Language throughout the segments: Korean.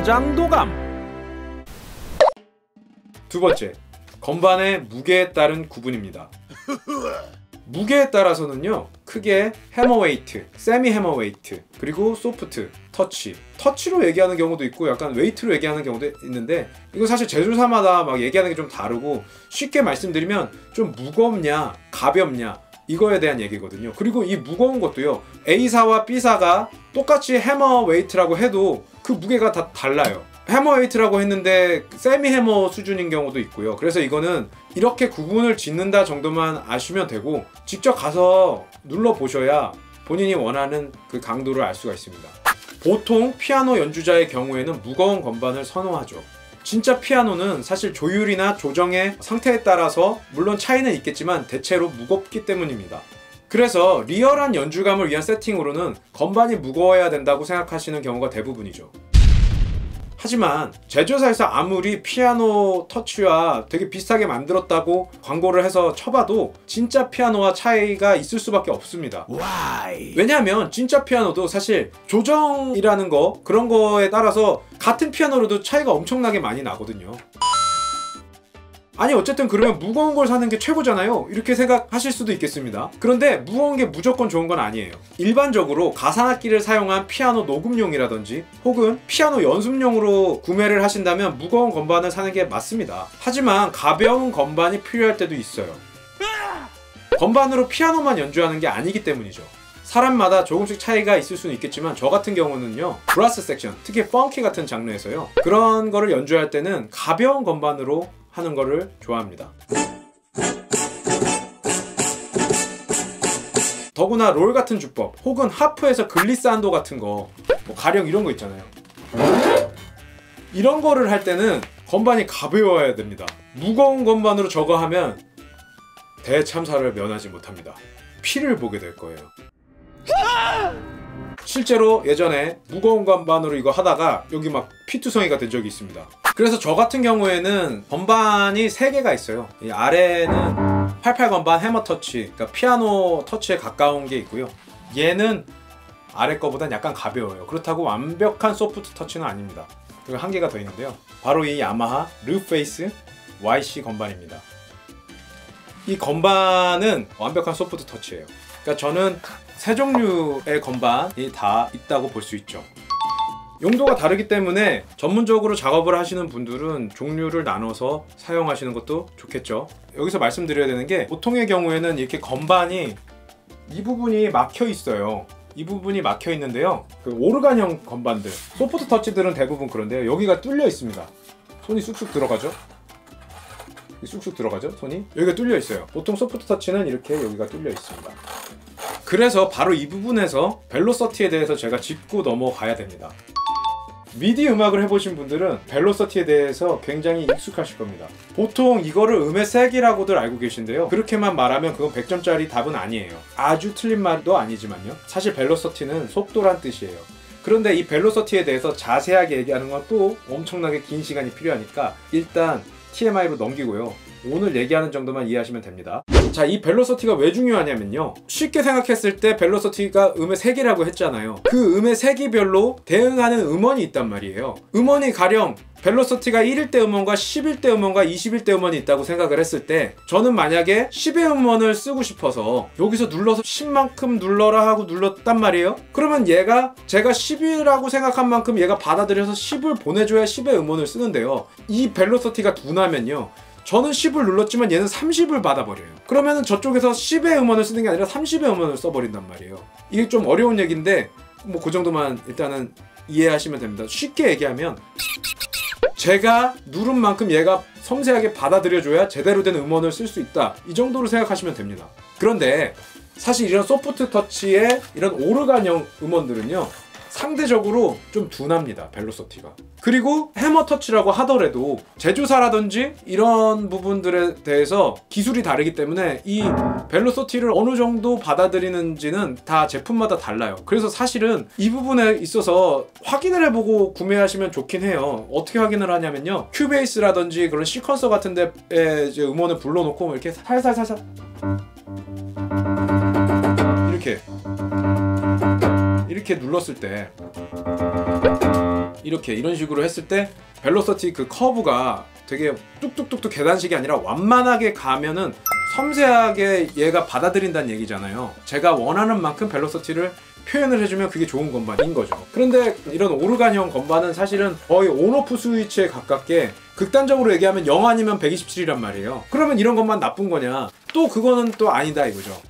다장도감. 두 번째, 건반의 무게에 따른 구분입니다. 무게에 따라서는요, 크게 해머웨이트, 세미 해머웨이트, 그리고 소프트, 터치로 얘기하는 경우도 있고 약간 웨이트로 얘기하는 경우도 있는데, 이거 사실 제조사마다 막 얘기하는 게 좀 다르고, 쉽게 말씀드리면 좀 무겁냐 가볍냐 이거에 대한 얘기거든요. 그리고 이 무거운 것도요, A사와 B사가 똑같이 해머웨이트라고 해도 그 무게가 다 달라요. 해머웨이트라고 했는데 세미 해머 수준인 경우도 있고요. 그래서 이거는 이렇게 구분을 짓는다 정도만 아시면 되고, 직접 가서 눌러보셔야 본인이 원하는 그 강도를 알 수가 있습니다. 보통 피아노 연주자의 경우에는 무거운 건반을 선호하죠. 진짜 피아노는 사실 조율이나 조정의 상태에 따라서 물론 차이는 있겠지만 대체로 무겁기 때문입니다. 그래서 리얼한 연주감을 위한 세팅으로는 건반이 무거워야 된다고 생각하시는 경우가 대부분이죠. 하지만 제조사에서 아무리 피아노 터치와 되게 비슷하게 만들었다고 광고를 해서 쳐봐도 진짜 피아노와 차이가 있을 수밖에 없습니다. Why? 왜냐하면 진짜 피아노도 사실 조정이라는 거, 그런 거에 따라서 같은 피아노로도 차이가 엄청나게 많이 나거든요. 아니 어쨌든 그러면 무거운 걸 사는 게 최고잖아요, 이렇게 생각하실 수도 있겠습니다. 그런데 무거운 게 무조건 좋은 건 아니에요. 일반적으로 가상악기를 사용한 피아노 녹음용이라든지 혹은 피아노 연습용으로 구매를 하신다면 무거운 건반을 사는 게 맞습니다. 하지만 가벼운 건반이 필요할 때도 있어요. 건반으로 피아노만 연주하는 게 아니기 때문이죠. 사람마다 조금씩 차이가 있을 수는 있겠지만 저 같은 경우는요, 브라스 섹션, 특히 펑키 같은 장르에서요, 그런 거를 연주할 때는 가벼운 건반으로 하는 거를 좋아합니다. 더구나 롤 같은 주법 혹은 하프에서 글리산도 같은 거, 뭐 가령 이런 거 있잖아요. 이런 거를 할 때는 건반이 가벼워야 됩니다. 무거운 건반으로 저거 하면 대참사를 면하지 못합니다. 피를 보게 될 거예요. 실제로 예전에 무거운 건반으로 이거 하다가 여기 막 피투성이가 된 적이 있습니다. 그래서 저 같은 경우에는 건반이 3개가 있어요. 이 아래는 88 건반 해머 터치, 그러니까 피아노 터치에 가까운 게 있고요. 얘는 아래 거보단 약간 가벼워요. 그렇다고 완벽한 소프트 터치는 아닙니다. 그리고 한 개가 더 있는데요, 바로 이 야마하 르페이스 YC 건반입니다. 이 건반은 완벽한 소프트 터치예요. 그러니까 저는 세 종류의 건반이 다 있다고 볼 수 있죠. 용도가 다르기 때문에 전문적으로 작업을 하시는 분들은 종류를 나눠서 사용하시는 것도 좋겠죠. 여기서 말씀드려야 되는 게, 보통의 경우에는 이렇게 건반이 이 부분이 막혀 있어요. 이 부분이 막혀 있는데요, 그 오르간형 건반들, 소프트 터치들은 대부분 그런데요, 여기가 뚫려 있습니다. 손이 쑥쑥 들어가죠? 쑥쑥 들어가죠? 손이? 여기가 뚫려 있어요. 보통 소프트 터치는 이렇게 여기가 뚫려 있습니다. 그래서 바로 이 부분에서 벨로서티에 대해서 제가 짚고 넘어가야 됩니다. 미디 음악을 해보신 분들은 벨로서티에 대해서 굉장히 익숙하실 겁니다. 보통 이거를 음의 색이라고들 알고 계신데요, 그렇게만 말하면 그건 100점짜리 답은 아니에요. 아주 틀린 말도 아니지만요, 사실 벨로서티는 속도란 뜻이에요. 그런데 이 벨로서티에 대해서 자세하게 얘기하는 건 또 엄청나게 긴 시간이 필요하니까 일단 TMI로 넘기고요, 오늘 얘기하는 정도만 이해하시면 됩니다. 자, 이 벨로서티가 왜 중요하냐면요, 쉽게 생각했을 때 벨로서티가 음의 세기라고 했잖아요. 그 음의 세기별로 대응하는 음원이 있단 말이에요. 음원이 가령 벨로서티가 1일 때 음원과 10일 때 음원과 20일 때 음원이 있다고 생각을 했을 때, 저는 만약에 10의 음원을 쓰고 싶어서 여기서 눌러서 10만큼 눌러라 하고 눌렀단 말이에요. 그러면 얘가 제가 10이라고 생각한 만큼 얘가 받아들여서 10을 보내줘야 10의 음원을 쓰는데요, 이 벨로서티가 둔하면요, 저는 10을 눌렀지만 얘는 30을 받아버려요. 그러면은 저쪽에서 10의 음원을 쓰는 게 아니라 30의 음원을 써버린단 말이에요. 이게 좀 어려운 얘기인데 뭐 그 정도만 일단은 이해하시면 됩니다. 쉽게 얘기하면 제가 누른 만큼 얘가 섬세하게 받아들여줘야 제대로 된 음원을 쓸 수 있다, 이 정도로 생각하시면 됩니다. 그런데 사실 이런 소프트 터치의 이런 오르간형 음원들은요, 상대적으로 좀 둔합니다, 벨로서티가. 그리고 해머 터치라고 하더라도 제조사라든지 이런 부분들에 대해서 기술이 다르기 때문에 이 벨로서티를 어느 정도 받아들이는지는 다 제품마다 달라요. 그래서 사실은 이 부분에 있어서 확인을 해보고 구매하시면 좋긴 해요. 어떻게 확인을 하냐면요, 큐베이스라든지 그런 시퀀서 같은 데에 이제 음원을 불러놓고 이렇게 살살살살 이렇게 눌렀을 때 이렇게 이런 식으로 했을 때 벨로시티 그 커브가 되게 뚝뚝뚝뚝 계단식이 아니라 완만하게 가면은 섬세하게 얘가 받아들인다는 얘기잖아요. 제가 원하는 만큼 벨로시티를 표현을 해주면 그게 좋은 건반인 거죠. 그런데 이런 오르간형 건반은 사실은 거의 온오프 스위치에 가깝게 극단적으로 얘기하면 0 아니면 127이란 말이에요. 그러면 이런 것만 나쁜 거냐? 또 그거는 또 아니다 이거죠.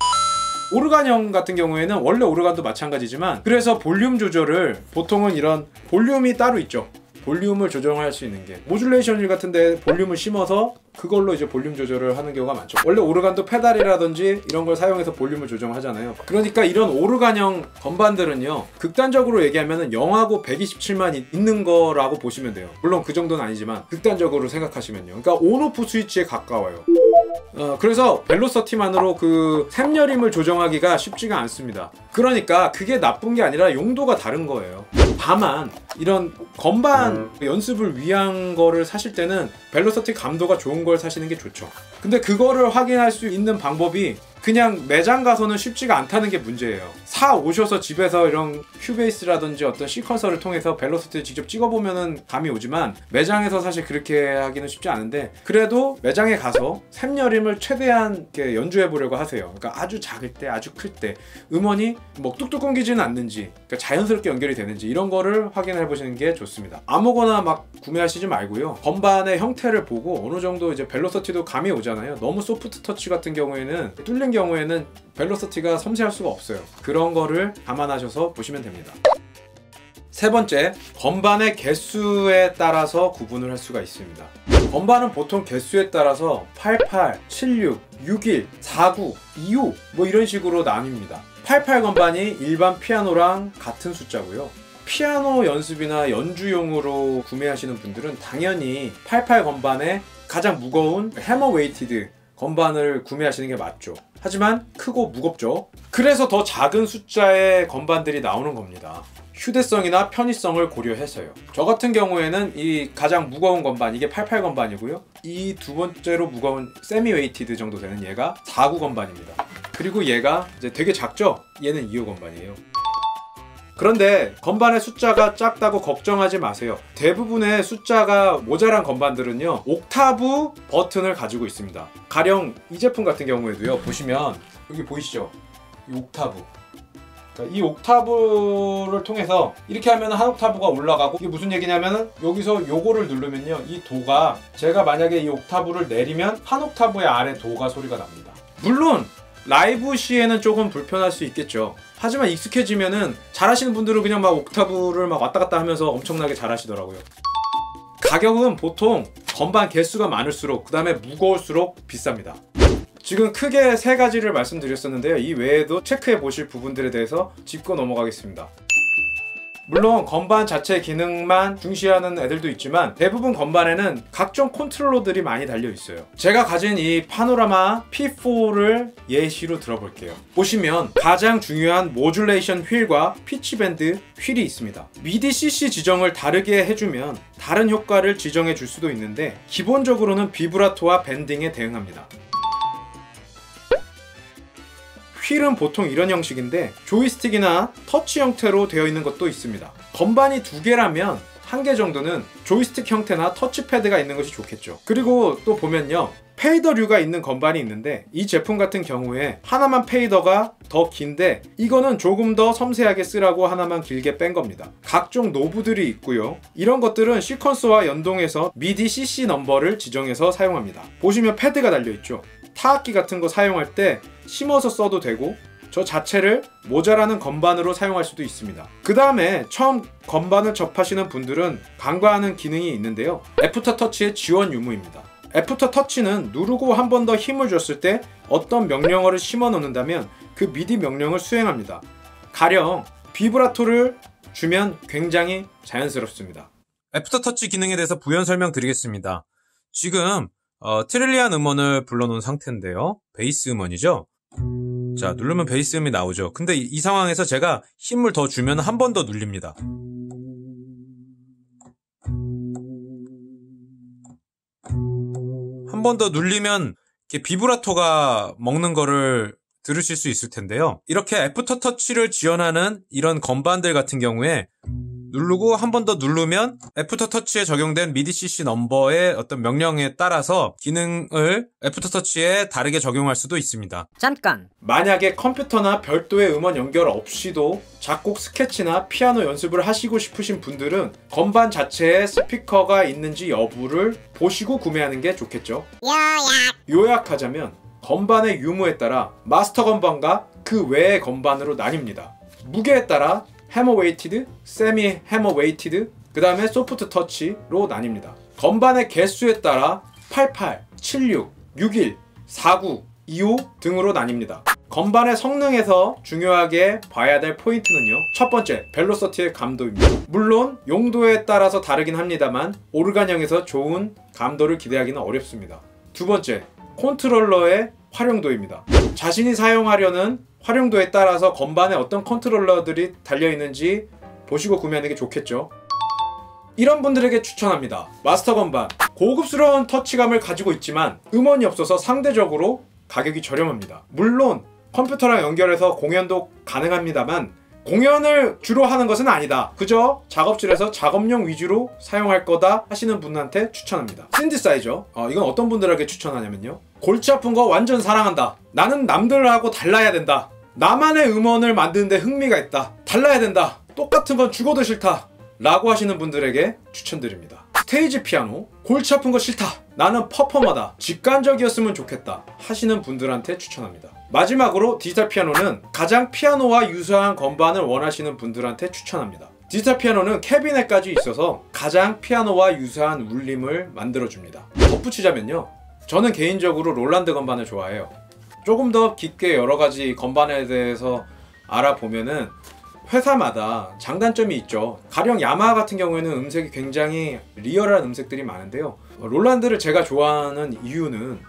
오르간형 같은 경우에는 원래 오르간도 마찬가지지만 그래서 볼륨 조절을 보통은 이런 볼륨이 따로 있죠. 볼륨을 조정할 수 있는 게 모듈레이션 휠 같은데 볼륨을 심어서 그걸로 이제 볼륨 조절을 하는 경우가 많죠. 원래 오르간도 페달이라든지 이런 걸 사용해서 볼륨을 조정하잖아요. 그러니까 이런 오르간형 건반들은요, 극단적으로 얘기하면 0하고 127만 있는 거라고 보시면 돼요. 물론 그 정도는 아니지만 극단적으로 생각하시면요. 그러니까 온오프 스위치에 가까워요. 그래서 벨로시티만으로 그 샘여림을 조정하기가 쉽지가 않습니다. 그러니까 그게 나쁜 게 아니라 용도가 다른 거예요. 다만 이런 건반 연습을 위한 거를 사실 때는 벨로시티 감도가 좋은 걸 사시는 게 좋죠. 근데 그거를 확인할 수 있는 방법이 그냥 매장 가서는 쉽지가 않다는 게 문제예요. 사 오셔서 집에서 이런 큐베이스라든지 어떤 시퀀서를 통해서 벨로시티를 직접 찍어보면은 감이 오지만 매장에서 사실 그렇게 하기는 쉽지 않은데 그래도 매장에 가서 샘여림을 최대한 이렇게 연주해 보려고 하세요. 그러니까 아주 작을 때, 아주 클 때 음원이 뭐 뚝뚝 끊기지는 않는지, 그러니까 자연스럽게 연결이 되는지 이런 거를 확인해 보시는 게 좋습니다. 아무거나 막 구매하시지 말고요. 건반의 형태를 보고 어느 정도 이제 벨로시티도 감이 오잖아요. 너무 소프트 터치 같은 경우에는 뚫린 경우에는 벨로시티가 섬세할 수가 없어요. 그런 거를 감안하셔서 보시면 됩니다. 세 번째, 건반의 개수에 따라서 구분을 할 수가 있습니다. 건반은 보통 개수에 따라서 88, 76, 61, 49, 25 뭐 이런 식으로 나뉩니다. 88 건반이 일반 피아노랑 같은 숫자고요. 피아노 연습이나 연주용으로 구매하시는 분들은 당연히 88 건반에 가장 무거운 해머 웨이티드 건반을 구매하시는 게 맞죠. 하지만 크고 무겁죠. 그래서 더 작은 숫자의 건반들이 나오는 겁니다. 휴대성이나 편의성을 고려해서요. 저 같은 경우에는 이 가장 무거운 건반, 이게 88 건반이고요. 이 두 번째로 무거운 세미 웨이티드 정도 되는 얘가 49 건반입니다. 그리고 얘가 이제 되게 작죠? 얘는 25 건반이에요. 그런데 건반의 숫자가 작다고 걱정하지 마세요. 대부분의 숫자가 모자란 건반들은요, 옥타브 버튼을 가지고 있습니다. 가령 이 제품 같은 경우에도요, 보시면 여기 보이시죠? 이 옥타브. 그러니까 이 옥타브를 통해서 이렇게 하면 한 옥타브가 올라가고, 이게 무슨 얘기냐면은 여기서 요거를 누르면요, 이 도가, 제가 만약에 이 옥타브를 내리면 한 옥타브의 아래 도가 소리가 납니다. 물론 라이브 시에는 조금 불편할 수 있겠죠. 하지만 익숙해지면은 잘하시는 분들은 그냥 막 옥타브를 막 왔다 갔다 하면서 엄청나게 잘하시더라고요. 가격은 보통 건반 개수가 많을수록, 그 다음에 무거울수록 비쌉니다. 지금 크게 세 가지를 말씀드렸었는데요. 이 외에도 체크해 보실 부분들에 대해서 짚고 넘어가겠습니다. 물론 건반 자체 기능만 중시하는 애들도 있지만 대부분 건반에는 각종 컨트롤러들이 많이 달려 있어요. 제가 가진 이 파노라마 P4를 예시로 들어볼게요. 보시면 가장 중요한 모듈레이션 휠과 피치밴드 휠이 있습니다. 미디 CC 지정을 다르게 해주면 다른 효과를 지정해 줄 수도 있는데 기본적으로는 비브라토와 밴딩에 대응합니다. 휠은 보통 이런 형식인데 조이스틱이나 터치 형태로 되어 있는 것도 있습니다. 건반이 두 개라면 한 개 정도는 조이스틱 형태나 터치패드가 있는 것이 좋겠죠. 그리고 또 보면요, 페이더류가 있는 건반이 있는데 이 제품 같은 경우에 하나만 페이더가 더 긴데 이거는 조금 더 섬세하게 쓰라고 하나만 길게 뺀 겁니다. 각종 노브들이 있고요. 이런 것들은 시퀀스와 연동해서 미디 CC 넘버를 지정해서 사용합니다. 보시면 패드가 달려있죠. 타악기 같은 거 사용할 때 심어서 써도 되고 저 자체를 모자라는 건반으로 사용할 수도 있습니다. 그 다음에 처음 건반을 접하시는 분들은 간과하는 기능이 있는데요. 애프터 터치의 지원 유무입니다. 애프터 터치는 누르고 한 번 더 힘을 줬을 때 어떤 명령어를 심어 놓는다면 그 미디 명령을 수행합니다. 가령 비브라토를 주면 굉장히 자연스럽습니다. 애프터 터치 기능에 대해서 부연 설명드리겠습니다. 지금 트릴리안 음원을 불러놓은 상태인데요. 베이스 음원이죠. 자, 누르면 베이스 음이 나오죠. 근데 이 상황에서 제가 힘을 더 주면 한 번 더 눌립니다. 한 번 더 눌리면 이렇게 비브라토가 먹는 거를 들으실 수 있을 텐데요. 이렇게 애프터 터치를 지원하는 이런 건반들 같은 경우에 누르고 한 번 더 누르면 애프터 터치에 적용된 미디 CC 넘버의 어떤 명령에 따라서 기능을 애프터 터치에 다르게 적용할 수도 있습니다. 잠깐! 만약에 컴퓨터나 별도의 음원 연결 없이도 작곡 스케치나 피아노 연습을 하시고 싶으신 분들은 건반 자체에 스피커가 있는지 여부를 보시고 구매하는 게 좋겠죠. 요약하자면 건반의 유무에 따라 마스터 건반과 그 외의 건반으로 나뉩니다. 무게에 따라 해머 웨이티드, 세미 해머 웨이티드, 그 다음에 소프트 터치로 나뉩니다. 건반의 개수에 따라 88, 76, 61, 49, 25 등으로 나뉩니다. 건반의 성능에서 중요하게 봐야 될 포인트는요, 첫 번째, 벨로시티의 감도입니다. 물론 용도에 따라서 다르긴 합니다만 오르간형에서 좋은 감도를 기대하기는 어렵습니다. 두 번째, 컨트롤러의 활용도입니다. 자신이 사용하려는 활용도에 따라서 건반에 어떤 컨트롤러들이 달려있는지 보시고 구매하는 게 좋겠죠. 이런 분들에게 추천합니다. 마스터 건반, 고급스러운 터치감을 가지고 있지만 음원이 없어서 상대적으로 가격이 저렴합니다. 물론 컴퓨터랑 연결해서 공연도 가능합니다만 공연을 주로 하는 것은 아니다. 그저 작업실에서 작업용 위주로 사용할 거다 하시는 분한테 추천합니다. 신디사이저, 이건 어떤 분들에게 추천하냐면요, 골치 아픈 거 완전 사랑한다. 나는 남들하고 달라야 된다. 나만의 음원을 만드는데 흥미가 있다. 달라야 된다. 똑같은 건 죽어도 싫다. 라고 하시는 분들에게 추천드립니다. 스테이지 피아노, 골치 아픈 거 싫다. 나는 퍼포머다. 직관적이었으면 좋겠다. 하시는 분들한테 추천합니다. 마지막으로 디지털 피아노는 가장 피아노와 유사한 건반을 원하시는 분들한테 추천합니다. 디지털 피아노는 캐비넷까지 있어서 가장 피아노와 유사한 울림을 만들어줍니다. 덧붙이자면요, 저는 개인적으로 롤란드 건반을 좋아해요. 조금 더 깊게 여러가지 건반에 대해서 알아보면은 회사마다 장단점이 있죠. 가령 야마하 같은 경우에는 음색이 굉장히 리얼한 음색들이 많은데요, 롤란드를 제가 좋아하는 이유는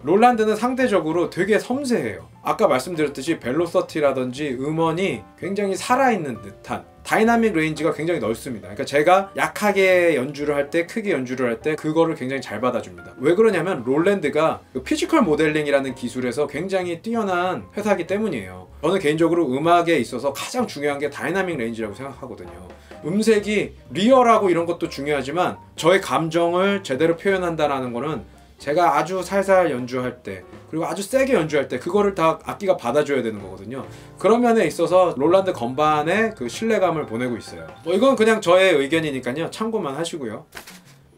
롤란드는 상대적으로 되게 섬세해요. 아까 말씀드렸듯이 벨로시티라든지 음원이 굉장히 살아있는 듯한 다이나믹 레인지가 굉장히 넓습니다. 그러니까 제가 약하게 연주를 할 때, 크게 연주를 할 때 그거를 굉장히 잘 받아줍니다. 왜 그러냐면 롤란드가 그 피지컬 모델링이라는 기술에서 굉장히 뛰어난 회사이기 때문이에요. 저는 개인적으로 음악에 있어서 가장 중요한 게 다이나믹 레인지라고 생각하거든요. 음색이 리얼하고 이런 것도 중요하지만 저의 감정을 제대로 표현한다는 거는 제가 아주 살살 연주할 때, 그리고 아주 세게 연주할 때 그거를 다 악기가 받아줘야 되는 거거든요. 그런 면에 있어서 롤란드 건반에 그 신뢰감을 보내고 있어요. 이건 그냥 저의 의견이니까요, 참고만 하시고요.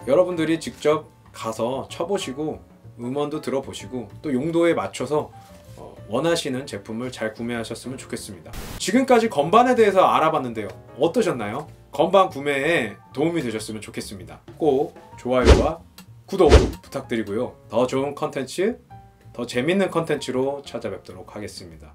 여러분들이 직접 가서 쳐보시고 음원도 들어보시고 또 용도에 맞춰서 원하시는 제품을 잘 구매하셨으면 좋겠습니다. 지금까지 건반에 대해서 알아봤는데요, 어떠셨나요? 건반 구매에 도움이 되셨으면 좋겠습니다. 꼭 좋아요와 구독 부탁드리고요. 더 좋은 컨텐츠, 더 재밌는 컨텐츠로 찾아뵙도록 하겠습니다.